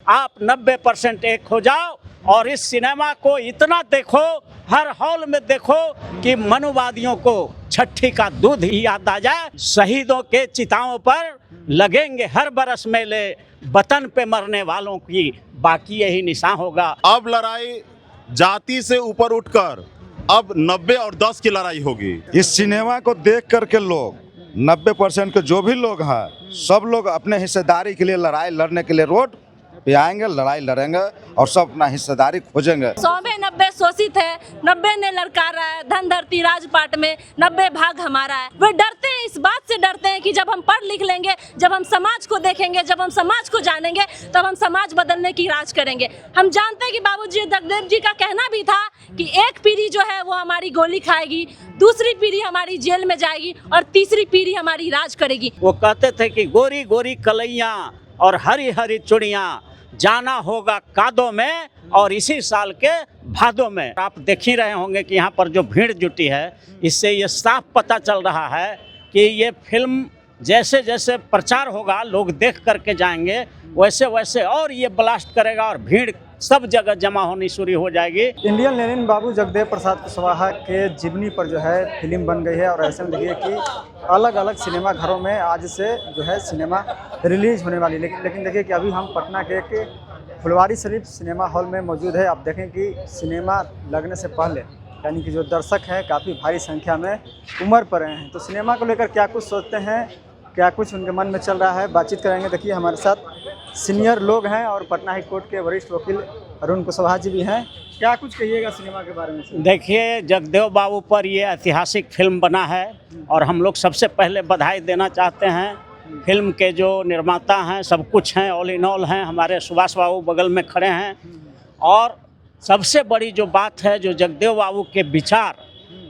आप 90% एक हो जाओ और इस सिनेमा को इतना देखो, हर हॉल में देखो कि मनुवादियों को छठी का दूध ही याद आ जाए। शहीदों के चिताओं पर लगेंगे हर बरस मेले, वतन पे मरने वालों की बाकी यही निशान होगा। अब लड़ाई जाति से ऊपर उठकर अब 90 और 10 की लड़ाई होगी। इस सिनेमा को देख करके लोग 90% के जो भी लोग हैं, सब लोग अपने हिस्सेदारी के लिए लड़ाई लड़ने के लिए रोड पे आएंगे, लड़ाई लड़ेंगे और सब अपना हिस्सेदारी खोजेंगे। 100 में 90 शोषित है, 90 ने ललकारा है, धन धरती राजपाट में 90 भाग हमारा है। वे डरते हैं, इस बात से डरते हैं कि जब हम पढ़ लिख लेंगे, जब हम समाज को देखेंगे, जब हम समाज को जानेंगे, तब हम समाज बदलने की राज करेंगे। हम जानते हैं कि बाबूजी जगदेव जी का कहना भी था कि एक पीढ़ी जो है वो हमारी गोली खाएगी, दूसरी पीढ़ी हमारी जेल में जाएगी और तीसरी पीढ़ी हमारी राज करेगी। वो कहते थे कि गोरी गोरी कलैया और हरी हरी चुड़ियाँ, जाना होगा कादों में और इसी साल के भादों में। आप देख ही रहे होंगे कि यहाँ पर जो भीड़ जुटी है, इससे ये साफ पता चल रहा है कि ये फिल्म जैसे जैसे प्रचार होगा, लोग देख करके जाएंगे, वैसे वैसे और ये ब्लास्ट करेगा और भीड़ सब जगह जमा होनी शुरू हो जाएगी। इंडियन लेनिन बाबू जगदेव प्रसाद कुशवाहा के जीवनी पर जो है फिल्म बन गई है और ऐसे में देखिए कि अलग अलग सिनेमा घरों में आज से जो है सिनेमा रिलीज होने वाली। लेकिन देखिए कि अभी हम पटना के एक फुलवारी शरीफ सिनेमा हॉल में मौजूद है। आप देखें कि सिनेमा लगने से पहले यानी कि जो दर्शक हैं काफ़ी भारी संख्या में उमड़ पड़े हैं। तो सिनेमा को लेकर क्या कुछ सोचते हैं, क्या कुछ उनके मन में चल रहा है, बातचीत करेंगे। देखिए हमारे साथ सीनियर लोग हैं और पटना हाई कोर्ट के वरिष्ठ वकील अरुण कुशवाहा जी भी हैं। क्या कुछ कहिएगा सिनेमा के बारे में? देखिए, जगदेव बाबू पर ये ऐतिहासिक फिल्म बना है और हम लोग सबसे पहले बधाई देना चाहते हैं। फिल्म के जो निर्माता हैं, सब कुछ हैं, ऑल इन ऑल हैं, हमारे सुभाष बाबू बगल में खड़े हैं। और सबसे बड़ी जो बात है, जो जगदेव बाबू के विचार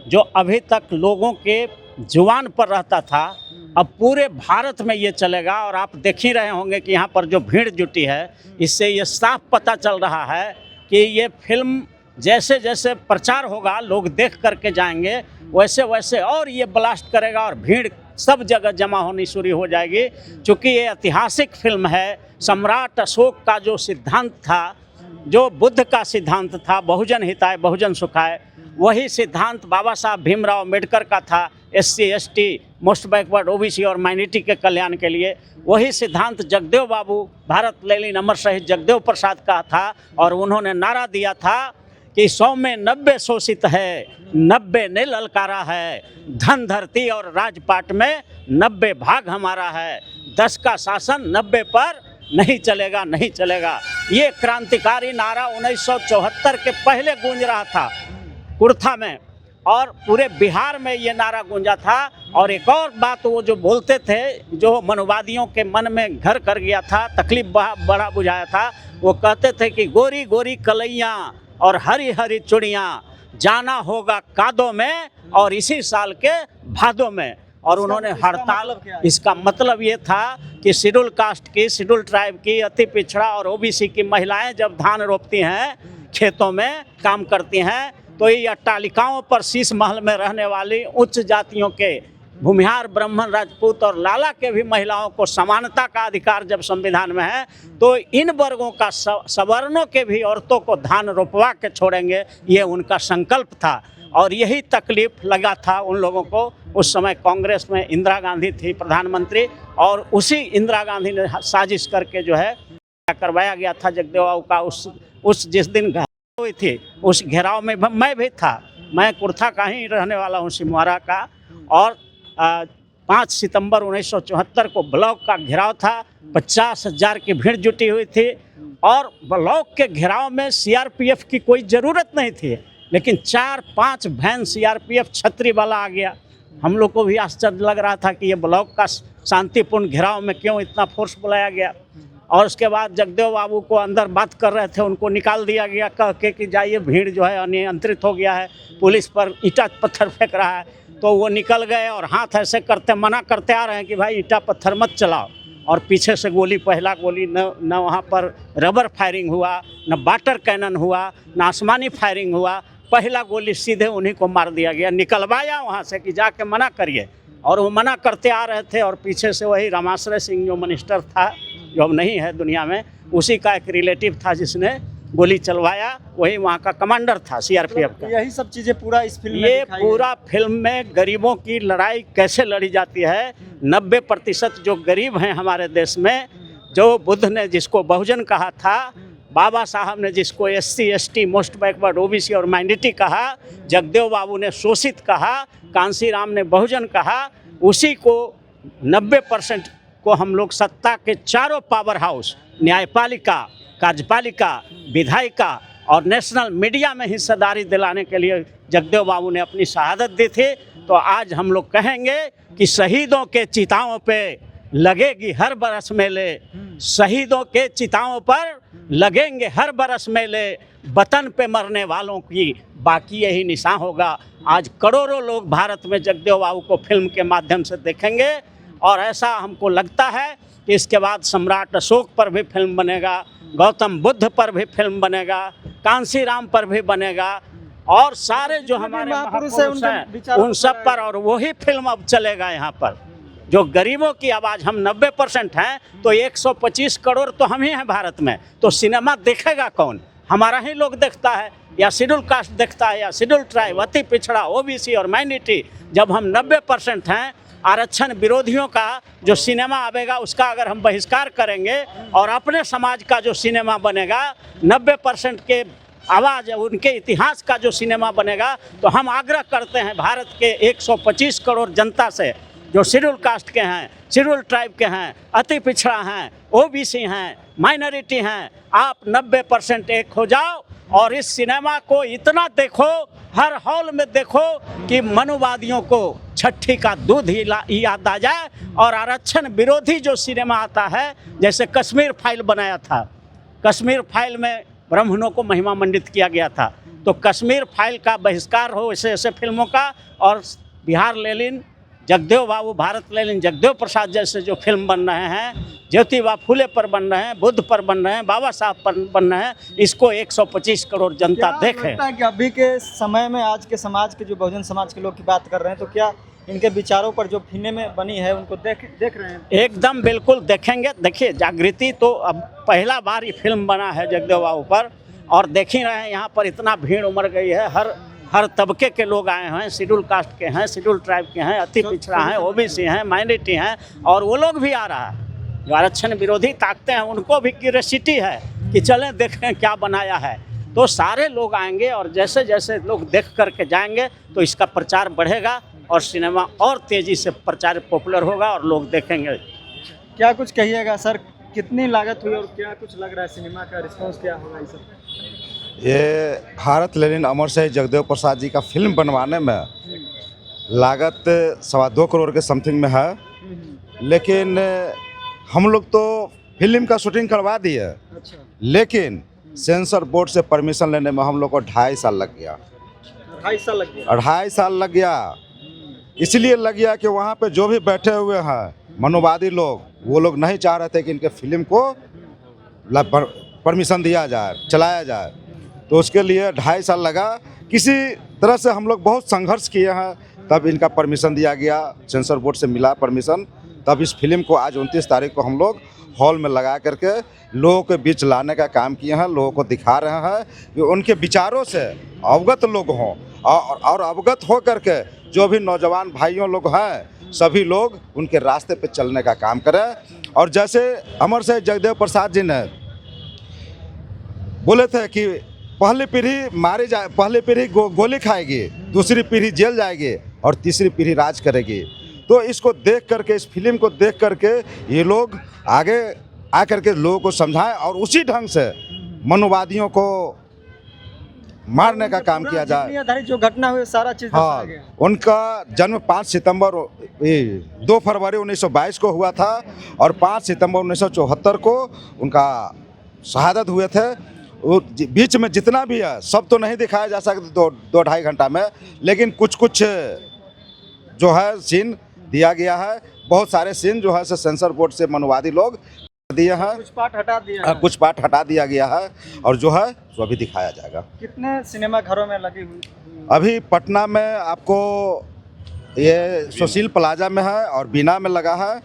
जो अभी तक लोगों के जुबान पर रहता था, अब पूरे भारत में ये चलेगा। और आप देख ही रहे होंगे कि यहाँ पर जो भीड़ जुटी है, इससे ये साफ पता चल रहा है कि ये फिल्म जैसे जैसे प्रचार होगा, लोग देख करके जाएंगे, वैसे वैसे और ये ब्लास्ट करेगा और भीड़ सब जगह जमा होनी शुरू हो जाएगी। चूँकि ये ऐतिहासिक फिल्म है, सम्राट अशोक का जो सिद्धांत था, जो बुद्ध का सिद्धांत था, बहुजन हिताय बहुजन सुखाय, वही सिद्धांत बाबा साहब भीमराव अम्बेडकर का था, SC ST most backward OBC और माइनॉरिटी के कल्याण के लिए। वही सिद्धांत जगदेव बाबू, भारत लेनिन अमर शहीद जगदेव प्रसाद का था और उन्होंने नारा दिया था कि 100 में 90 शोषित है, 90 ने ललकारा है, धन धरती और राजपाट में 90 भाग हमारा है, 10 का शासन 90 पर नहीं चलेगा, नहीं चलेगा। ये क्रांतिकारी नारा 1974 के पहले गूंज रहा था कुर्था में और पूरे बिहार में ये नारा गूंजा था। और एक और बात वो जो बोलते थे, जो मनुवादियों के मन में घर कर गया था, तकलीफ बड़ा बुझाया था, वो कहते थे कि गोरी गोरी कलैया और हरी हरी चुड़ियाँ, जाना होगा कादों में और इसी साल के भादों में। और उन्होंने हड़ताल, इसका मतलब ये था कि शेड्यूल कास्ट की, शेड्यूल ट्राइब की, अति पिछड़ा और OBC की महिलाएं जब धान रोपती हैं, खेतों में काम करती हैं, तो ये अट्टालिकाओं पर शीश महल में रहने वाली उच्च जातियों के भूमिहार, ब्राह्मण, राजपूत और लाला के भी महिलाओं को समानता का अधिकार जब संविधान में है, तो इन वर्गों का, सवर्णों के भी औरतों को धान रोपवा के छोड़ेंगे, ये उनका संकल्प था। और यही तकलीफ लगा था उन लोगों को। उस समय कांग्रेस में इंदिरा गांधी थी प्रधानमंत्री, और उसी इंदिरा गांधी ने साजिश करके जो है करवाया गया था जगदेव बाबू का। उस जिस दिन हुई थी, उस घेराव में मैं भी था। मैं कुर्था का ही रहने वाला हूँ, सिमवारा का। और 5 सितंबर 1974 को ब्लॉक का घेराव था, 50,000 की भीड़ जुटी हुई थी। और ब्लॉक के घेराव में CRPF की कोई ज़रूरत नहीं थी, लेकिन 4-5 वैन CRPF छतरी वाला आ गया। हम लोग को भी आश्चर्य लग रहा था कि ये ब्लॉक का शांतिपूर्ण घेराव में क्यों इतना फोर्स बुलाया गया। और उसके बाद जगदेव बाबू को अंदर बात कर रहे थे, उनको निकाल दिया गया कह के कि जाइए, भीड़ जो है अनियंत्रित हो गया है, पुलिस पर ईंटा पत्थर फेंक रहा है। तो वो निकल गए और हाथ ऐसे करते मना करते आ रहे हैं कि भाई ईंटा पत्थर मत चलाओ। और पीछे से गोली, पहला गोली न वहाँ पर रबर फायरिंग हुआ, न वाटर कैनन हुआ, न आसमानी फायरिंग हुआ। पहला गोली सीधे उन्हीं को मार दिया गया, निकलवाया वहाँ से कि जाके मना करिए। और वो मना करते आ रहे थे और पीछे से वही रामाश्रय सिंह जो मिनिस्टर था, जो अब नहीं है दुनिया में, उसी का एक रिलेटिव था जिसने गोली चलवाया, वही वहाँ का कमांडर था सीआरपीएफ का। यही सब चीजें पूरा इस फिल्म में ये दिखाई पूरा फिल्म में गरीबों की लड़ाई कैसे लड़ी जाती है। 90% जो गरीब हैं हमारे देश में, जो बुद्ध ने जिसको बहुजन कहा था, बाबा साहब ने जिसको SC ST most backward OBC और माइनॉरिटी कहा, जगदेव बाबू ने शोषित कहा, कांसी राम ने बहुजन कहा, उसी को 90% को हम लोग सत्ता के चारों पावर हाउस, न्यायपालिका, कार्यपालिका, विधायिका और नेशनल मीडिया में हिस्सेदारी दिलाने के लिए जगदेव बाबू ने अपनी शहादत दी थी। तो आज हम लोग कहेंगे कि शहीदों के चिताओं पे लगेगी हर बरस मेले, शहीदों के चिताओं पर लगेंगे हर बरस मेले, वतन पे मरने वालों की बाकी यही निशान होगा। आज करोड़ों लोग भारत में जगदेव बाबू को फिल्म के माध्यम से देखेंगे और ऐसा हमको लगता है कि इसके बाद सम्राट अशोक पर भी फिल्म बनेगा, गौतम बुद्ध पर भी फिल्म बनेगा, कांसी राम पर भी बनेगा और सारे जो हमारे महापुरुष हैं उन सब पर, और वही फिल्म अब चलेगा यहाँ पर। जो गरीबों की आवाज़, हम 90% हैं तो 125 करोड़ तो हम ही हैं भारत में, तो सिनेमा देखेगा कौन? हमारा ही लोग देखता है या शेड्यूल कास्ट देखता है या शेड्यूल ट्राइब, अति पिछड़ा, OBC और माइनॉरिटी। जब हम 90% हैं, आरक्षण विरोधियों का जो सिनेमा आवेगा उसका अगर हम बहिष्कार करेंगे और अपने समाज का जो सिनेमा बनेगा, 90% के आवाज़ उनके इतिहास का जो सिनेमा बनेगा, तो हम आग्रह करते हैं भारत के 125 करोड़ जनता से, जो शेड्यूल कास्ट के हैं, शेड्यूल ट्राइब के हैं, अति पिछड़ा हैं, OBC हैं, माइनॉरिटी हैं, आप 90% एक हो जाओ और इस सिनेमा को इतना देखो, हर हॉल में देखो कि मनुवादियों को छठी का दूध ही याद आ जाए। और आरक्षण विरोधी जो सिनेमा आता है, जैसे कश्मीर फाइल बनाया था, कश्मीर फाइल में ब्राह्मणों को महिमा मंडित किया गया था, तो कश्मीर फाइल का बहिष्कार हो ऐसे ऐसे फिल्मों का। और बिहार लेनिन जगदेव बाबू, भारत लेनिन जगदेव प्रसाद जैसे जो फिल्म बन रहे हैं, ज्योतिबा फुले पर बन रहे हैं, बुद्ध पर बन रहे हैं, बाबा साहब पर बन रहे हैं, इसको 125 करोड़ जनता देखे। लगता है कि अभी के समय में आज के समाज के जो बहुजन समाज के लोग की बात कर रहे हैं, तो क्या इनके विचारों पर जो फिल्में बनी है उनको देख रहे हैं? एकदम बिल्कुल देखेंगे। देखिए, जागृति तो अब पहला बार ये फिल्म बना है जगदेव बाबू पर, और देख ही रहे हैं यहाँ पर इतना भीड़ उमड़ गई है। हर तबके के लोग आए हैं, शेड्यूल कास्ट के हैं, शेड्यूल ट्राइब के हैं, अति पिछड़ा हैं, OBC हैं, माइनॉरिटी हैं, और वो लोग भी आ रहा है जो आरक्षण विरोधी ताकते हैं, उनको भी क्यूरियोसिटी है कि चलें देखें क्या बनाया है। तो सारे लोग आएंगे और जैसे जैसे लोग देख करके जाएंगे तो इसका प्रचार बढ़ेगा और सिनेमा और तेज़ी से प्रचार पॉपुलर होगा और लोग देखेंगे। क्या कुछ कहिएगा सर, कितनी लागत हुई और क्या कुछ लग रहा है, सिनेमा का रिस्पॉन्स क्या होगा? ये भारत लेनिन अमर शहीद जगदेव प्रसाद जी का फिल्म बनवाने में लागत 2.25 करोड़ के समथिंग में है, लेकिन हम लोग तो फिल्म का शूटिंग करवा दिए। अच्छा। लेकिन सेंसर बोर्ड से परमिशन लेने में हम लोग को 2.5 साल लग गया। 2.5 साल लग गया? 2.5 साल लग गया। इसलिए लग गया कि वहाँ पे जो भी बैठे हुए हैं मनुवादी लोग, वो लोग नहीं चाह रहे थे कि इनके फिल्म को परमिशन दिया जाए, चलाया जाए। तो उसके लिए 2.5 साल लगा। किसी तरह से हम लोग बहुत संघर्ष किए हैं, तब इनका परमिशन दिया गया, सेंसर बोर्ड से मिला परमिशन। तब इस फिल्म को आज 29 तारीख को हम लोग हॉल में लगा करके लोगों के बीच लाने का काम किए हैं। लोगों को दिखा रहे हैं कि उनके विचारों से अवगत लोग हों, और अवगत हो करके जो भी नौजवान भाइयों लोग हैं, सभी लोग उनके रास्ते पे चलने का काम करें। और जैसे अमर शहीद जगदेव प्रसाद जी ने बोले थे कि पहली पीढ़ी गोली खाएगी, दूसरी पीढ़ी जेल जाएगी और तीसरी पीढ़ी राज करेगी। तो इसको देख करके, इस फिल्म को देख करके ये लोग आगे आकर के लोगों को समझाएं और उसी ढंग से मनुवादियों को मारने का काम किया जाए। जो घटना हुई सारा चीज हाँ, उनका जन्म 2 फरवरी 1922 को हुआ था और 5 सितंबर 1974 को उनका शहादत हुए थे। बीच में जितना भी है सब तो नहीं दिखाया जा सकता 2-2.5 घंटा में, लेकिन कुछ जो है सीन दिया गया है। बहुत सारे सीन जो है सेंसर बोर्ड से मनुवादी लोग दिए हैं, कुछ पार्ट हटा दिया, कुछ पार्ट हटा दिया गया है और जो है वो अभी दिखाया जाएगा। कितने सिनेमा घरों में लगी हुई? अभी पटना में आपको ये सुशील प्लाजा में है और बीना में लगा है,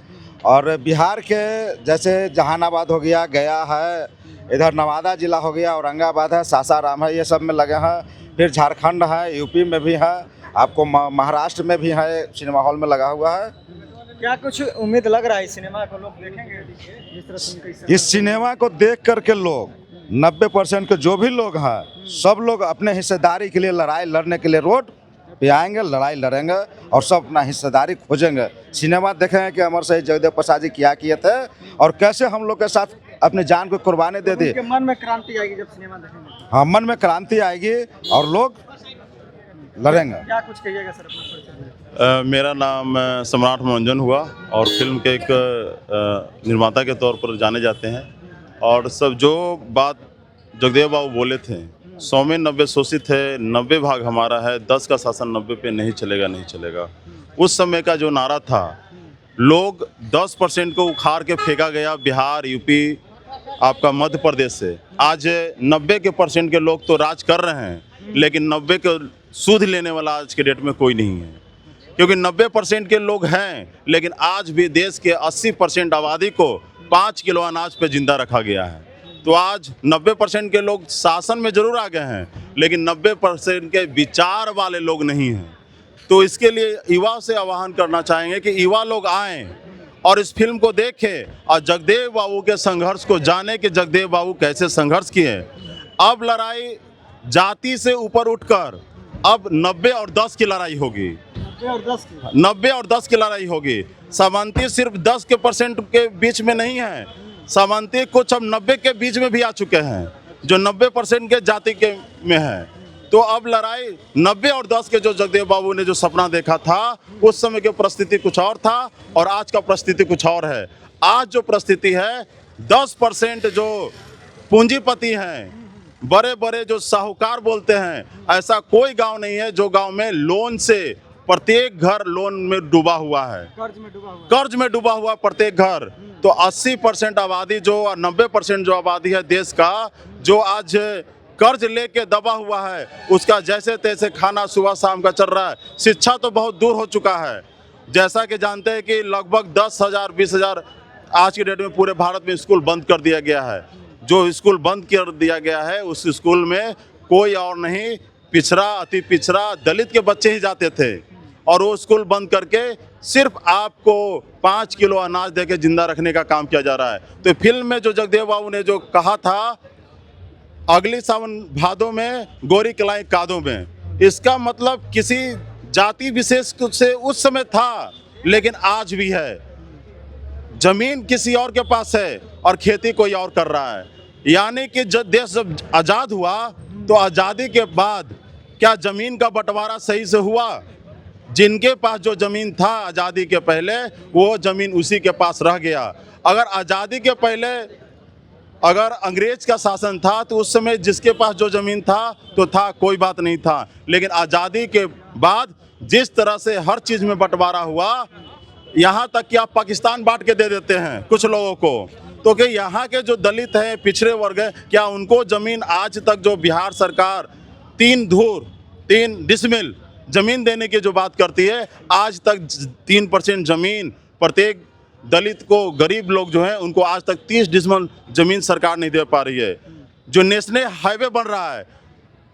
और बिहार के जैसे जहानाबाद हो गया, गया है, इधर नवादा जिला हो गया, औरंगाबाद है, सासाराम है, ये सब में लगे हैं। फिर झारखंड है, यूपी में भी है, आपको महाराष्ट्र में भी है, सिनेमा हॉल में लगा हुआ है। क्या कुछ उम्मीद लग रहा है इस सिनेमा को लोग देखेंगे जिस तरह से उनका इस सिनेमा को देख करके लोग 90% के जो भी लोग हैं सब लोग अपने हिस्सेदारी के लिए लड़ाई लड़ने के लिए रोड पे आएंगे, लड़ाई लड़ेंगे और सब अपना हिस्सेदारी खोजेंगे। सिनेमा देखेंगे कि अमर शहीद जगदेव प्रसाद जी क्या किए थे और कैसे हम लोग के साथ अपने जान को कुर्बानी दे दी। उनके मन में क्रांति आएगी जब सिनेमा देखेंगे। हाँ, मन में क्रांति आएगी और लोग लड़ेंगे। क्या कुछ कहिएगा सर अपना परिचय? मेरा नाम सम्राट मनोरंजन हुआ और फिल्म के एक निर्माता के तौर पर जाने जाते हैं। और सब जो बात जगदेव बाबू बोले थे, 100 में 90 शोषित है, 90 भाग हमारा है, 10 का शासन 90 पे नहीं चलेगा, नहीं चलेगा। उस समय का जो नारा था, लोग 10% को उखाड़ के फेंका गया बिहार, यूपी, आपका मध्य प्रदेश से। आज 90% के लोग तो राज कर रहे हैं, लेकिन 90 के सूद लेने वाला आज के डेट में कोई नहीं है। क्योंकि 90% के लोग हैं, लेकिन आज भी देश के 80% आबादी को 5 किलो अनाज पे जिंदा रखा गया है। तो आज 90% के लोग शासन में जरूर आ गए हैं, लेकिन 90% के विचार वाले लोग नहीं हैं। तो इसके लिए युवा से आह्वान करना चाहेंगे कि युवा लोग आएं और इस फिल्म को देखें और जगदेव बाबू के संघर्ष को जाने कि जगदेव बाबू कैसे संघर्ष किए। अब लड़ाई जाति से ऊपर उठकर अब 90 और 10 की लड़ाई होगी। 90 और 10 की लड़ाई होगी। सामंती सिर्फ 10% के बीच में नहीं है, सामंती कुछ अब 90 के बीच में भी आ चुके हैं, जो 90% के जाति के में है। तो अब लड़ाई 90 और 10 के जो जगदेव बाबू ने जो सपना देखा था, उस समय की परिस्थिति कुछ और था और आज का परिस्थिति कुछ और है। आज जो परिस्थिति है, 10% जो पूंजीपति हैं, बड़े बड़े जो साहूकार बोलते हैं, ऐसा कोई गांव नहीं है जो गांव में लोन से प्रत्येक घर लोन में डूबा हुआ है, कर्ज में डूबा हुआ प्रत्येक घर। तो 80% आबादी जो और 90% जो आबादी है देश का, जो आज कर्ज लेके दबा हुआ है, उसका जैसे तैसे खाना सुबह शाम का चल रहा है। शिक्षा तो बहुत दूर हो चुका है। जैसा कि जानते हैं कि लगभग 10,000 20,000 आज की डेट में पूरे भारत में स्कूल बंद कर दिया गया है। जो स्कूल बंद कर दिया गया है, उस स्कूल में कोई और नहीं, पिछड़ा, अति पिछड़ा, दलित के बच्चे ही जाते थे। और वो स्कूल बंद करके सिर्फ आपको 5 किलो अनाज देके जिंदा रखने का काम किया जा रहा है। तो फिल्म में जो जगदेव बाबू ने जो कहा था, अगली सावन भादों में गोरी कलाई कादों में, इसका मतलब किसी जाति विशेष से उस समय था, लेकिन आज भी है। जमीन किसी और के पास है और खेती कोई और कर रहा है। यानी कि जब देश जब आज़ाद हुआ, तो आज़ादी के बाद क्या ज़मीन का बंटवारा सही से हुआ? जिनके पास जो ज़मीन था आज़ादी के पहले, वो ज़मीन उसी के पास रह गया। अगर आज़ादी के पहले अगर अंग्रेज का शासन था, तो उस समय जिसके पास जो ज़मीन था तो था, कोई बात नहीं था। लेकिन आज़ादी के बाद जिस तरह से हर चीज़ में बंटवारा हुआ, यहाँ तक कि आप पाकिस्तान बांट के दे देते हैं कुछ लोगों को, तो कि यहाँ के जो दलित हैं, पिछड़े वर्ग हैं, क्या उनको ज़मीन आज तक जो बिहार सरकार 3 डिसमिल ज़मीन देने की जो बात करती है, आज तक 3% ज़मीन प्रत्येक दलित को, गरीब लोग जो हैं उनको आज तक 30 डिसमिल ज़मीन सरकार नहीं दे पा रही है। जो नेशनल हाईवे बन रहा है,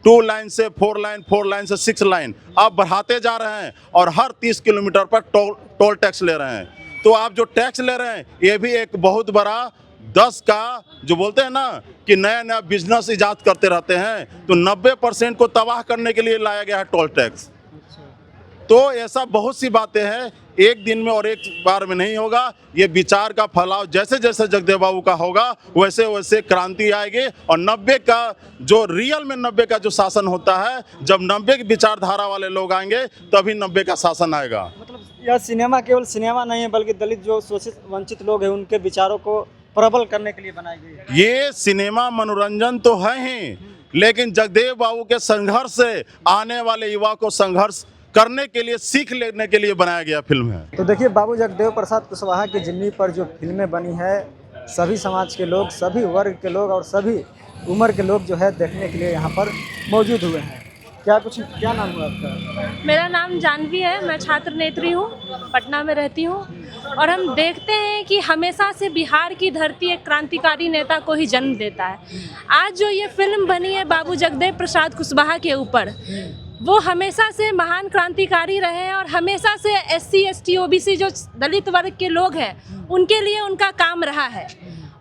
2 लाइन से 4 लाइन, 4 लाइन से 6 लाइन, आप बढ़ाते जा रहे हैं और हर 30 किलोमीटर पर टोल टैक्स ले रहे हैं। तो आप जो टैक्स ले रहे हैं, ये भी एक बहुत बड़ा 10 का जो बोलते हैं ना कि नया नया बिजनेस इजाद करते रहते हैं, तो 90% को तबाह करने के लिए लाया गया है टोल टैक्स। तो ऐसा बहुत सी बातें हैं, एक दिन में और एक बार में नहीं होगा। ये विचार का फैलाव जैसे जैसे जगदेव बाबू का होगा, वैसे वैसे क्रांति आएगी। और 90 का जो रियल में 90 का जो शासन होता है, जब 90 की विचारधारा वाले लोग आएंगे, तभी 90 का शासन आएगा। मतलब यह सिनेमा केवल सिनेमा नहीं है, बल्कि दलित जो शोषित वंचित लोग हैं, उनके विचारों को प्रबल करने के लिए बनाई गई है। ये सिनेमा मनोरंजन तो है ही, लेकिन जगदेव बाबू के संघर्ष से आने वाले युवा को संघर्ष करने के लिए, सीख लेने के लिए बनाया गया फिल्म है। तो देखिए, बाबू जगदेव प्रसाद कुशवाहा की जिम्नी पर जो फिल्में बनी है, सभी समाज के लोग, सभी वर्ग के लोग और सभी उम्र के लोग जो है देखने के लिए यहाँ पर मौजूद हुए हैं। क्या नाम हुआ आपका? मेरा नाम जानवी है, मैं छात्र नेत्री हूँ, पटना में रहती हूँ। और हम देखते हैं कि हमेशा से बिहार की धरती एक क्रांतिकारी नेता को ही जन्म देता है। आज जो ये फिल्म बनी है बाबू जगदेव प्रसाद कुशवाहा के ऊपर, वो हमेशा से महान क्रांतिकारी रहे हैं और हमेशा से SC ST OBC जो दलित वर्ग के लोग हैं उनके लिए उनका काम रहा है।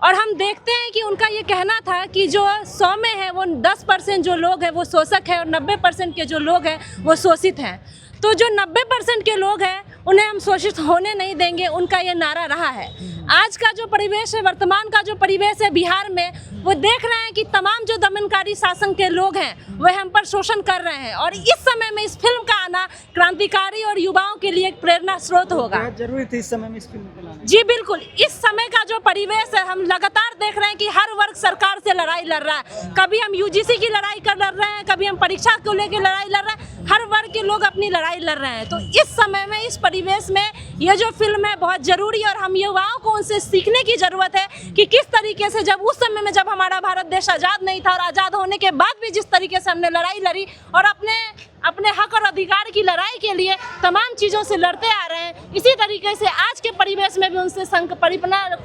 और हम देखते हैं कि उनका ये कहना था कि जो 100 में है वो 10% जो लोग हैं वो शोषक है और 90% के जो लोग हैं वो शोषित हैं। तो जो 90% के लोग हैं उन्हें हम शोषित होने नहीं देंगे, उनका ये नारा रहा है। आज का जो परिवेश है, वर्तमान का जो परिवेश है बिहार में, वो देख रहे हैं कि तमाम जो दमनकारी शासन के लोग हैं वह हम पर शोषण कर रहे हैं। और इस समय में इस फिल्म का आना क्रांतिकारी और युवाओं के लिए एक प्रेरणा स्रोत होगा। जरूरी थी इस समय में इस फिल्म को लाना। जी बिल्कुल, इस समय का जो परिवेश है, हम लगातार देख रहे हैं कि हर वर्ग सरकार से लड़ाई लड़ रहा है। कभी हम UGC की लड़ाई कर लड़ रहे हैं, कभी हम परीक्षा को लेकर लड़ाई लड़ रहे हैं, हर वर्ग के लोग अपनी लड़ाई लड़ रहे हैं। तो इस समय में, इस परिवेश में ये जो फिल्म है बहुत जरूरी है और हम युवाओं को उनसे सीखने की जरूरत है कि किस तरीके से जब उस समय में जब हमारा भारत देश आज़ाद नहीं था और आज़ाद होने के बाद भी जिस तरीके से हमने लड़ाई लड़ी और अपने हक और अधिकार की लड़ाई के लिए तमाम चीज़ों से लड़ते आ रहे हैं, इसी तरीके से आज के परिवेश में भी उनसे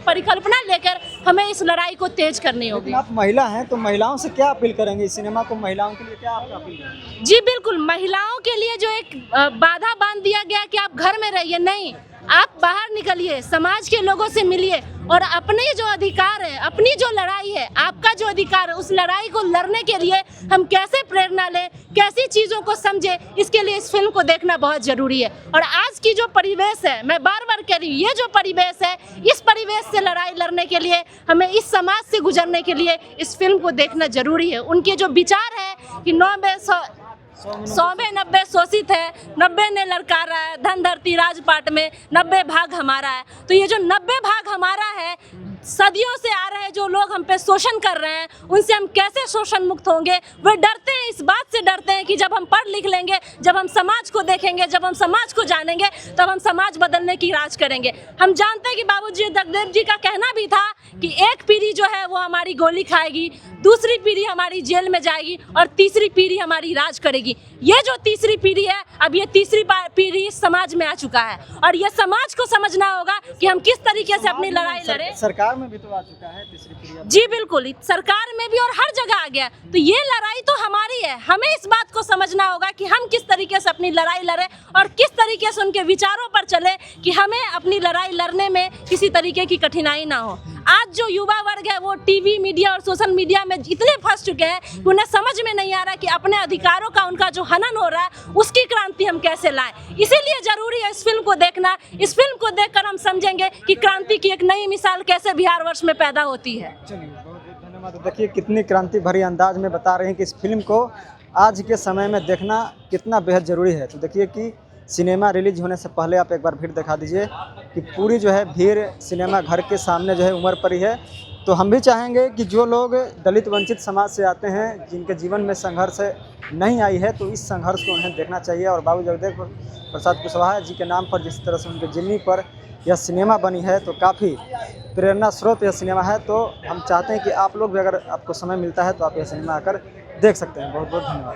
परिकल्पना लेकर हमें इस लड़ाई को तेज करनी होगी। आप महिला हैं तो महिलाओं से क्या अपील करेंगे? इस सिनेमा को महिलाओं के लिए क्या आप अपील करेंगे? जी बिल्कुल, महिलाओं के लिए जो एक बाधा बांध दिया गया कि आप घर में रहिए, नहीं, आप बाहर निकलिए, समाज के लोगों से मिलिए और अपने जो अधिकार है, अपनी जो लड़ाई है, आपका जो अधिकार है, उस लड़ाई को लड़ने के लिए हम कैसे प्रेरणा लें, कैसी चीज़ों को समझें, इसके लिए इस फिल्म को देखना बहुत ज़रूरी है। और आज की जो परिवेश है, मैं बार बार कह रही हूँ, ये जो परिवेश है, इस परिवेश से लड़ाई लड़ने के लिए हमें इस समाज से गुजरने के लिए इस फिल्म को देखना ज़रूरी है। उनके जो विचार है कि 100 में 90 शोषित है, 90 ने ललकारा है, धन धरती राजपाट में 90 भाग हमारा है। तो ये जो 90 भाग हमारा है, सदियों से आ रहे जो लोग हम पे शोषण कर रहे हैं, उनसे हम कैसे शोषण मुक्त होंगे? वे डरते हैं, इस बात से डरते हैं कि जब हम पढ़ लिख लेंगे, जब हम समाज को देखेंगे, जब हम समाज को जानेंगे, तब हम समाज बदलने की राज करेंगे। हम जानते हैं कि बाबूजी जगदेव जी का कहना भी था कि एक पीढ़ी जो है वो हमारी गोली खाएगी, दूसरी पीढ़ी हमारी जेल में जाएगी और तीसरी पीढ़ी हमारी राज करेगी। ये जो तीसरी पीढ़ी है, अब ये तीसरी पीढ़ी समाज में आ चुका है और ये समाज को समझना होगा कि हम किस तरीके से अपनी लड़ाई लड़े। सरकार में भी तो आ चुका है तीसरी पीढ़ी। जी बिल्कुल, सरकार में भी और हर जगह आ गया। तो ये लड़ाई तो हमारी है, हमें इस बात को समझना होगा कि हम किस तरीके से अपनी लड़ाई लड़े और किस तरीके से उनके विचारों पर चले कि हमें अपनी लड़ाई लड़ने में किसी तरीके की कठिनाई ना हो। आज जो युवा वर्ग है वो टीवी, मीडिया और सोशल मीडिया में इतने फंस चुके हैं कि उन्हें समझ में नहीं आ रहा कि अपने अधिकारों का उनका जो हनन हो रहा है उसकी क्रांति हम कैसे लाएं। इसीलिए जरूरी है इस फिल्म को देखना। इस फिल्म को देखकर हम समझेंगे कि क्रांति की एक नई मिसाल कैसे बिहार वर्ष में पैदा होती है। चलिए, बहुत बहुत धन्यवाद। देखिए कितनी क्रांति भरी अंदाज में बता रहे हैं कि इस फिल्म को आज के समय में देखना कितना बेहद ज़रूरी है। तो देखिए कि सिनेमा रिलीज होने से पहले आप एक बार भीड़ दिखा दीजिए कि पूरी जो है भीड़ सिनेमा घर के सामने जो है उमड़ पड़ी है। तो हम भी चाहेंगे कि जो लोग दलित वंचित समाज से आते हैं, जिनके जीवन में संघर्ष नहीं आई है, तो इस संघर्ष को उन्हें देखना चाहिए। और बाबू जगदेव प्रसाद कुशवाहा जी के नाम पर जिस तरह से उनके जीवनी पर यह सिनेमा बनी है, तो काफ़ी प्रेरणा स्रोत यह सिनेमा है। तो हम चाहते हैं कि आप लोग भी, अगर आपको समय मिलता है तो आप यह सिनेमा आकर देख सकते हैं। बहुत बहुत धन्यवाद।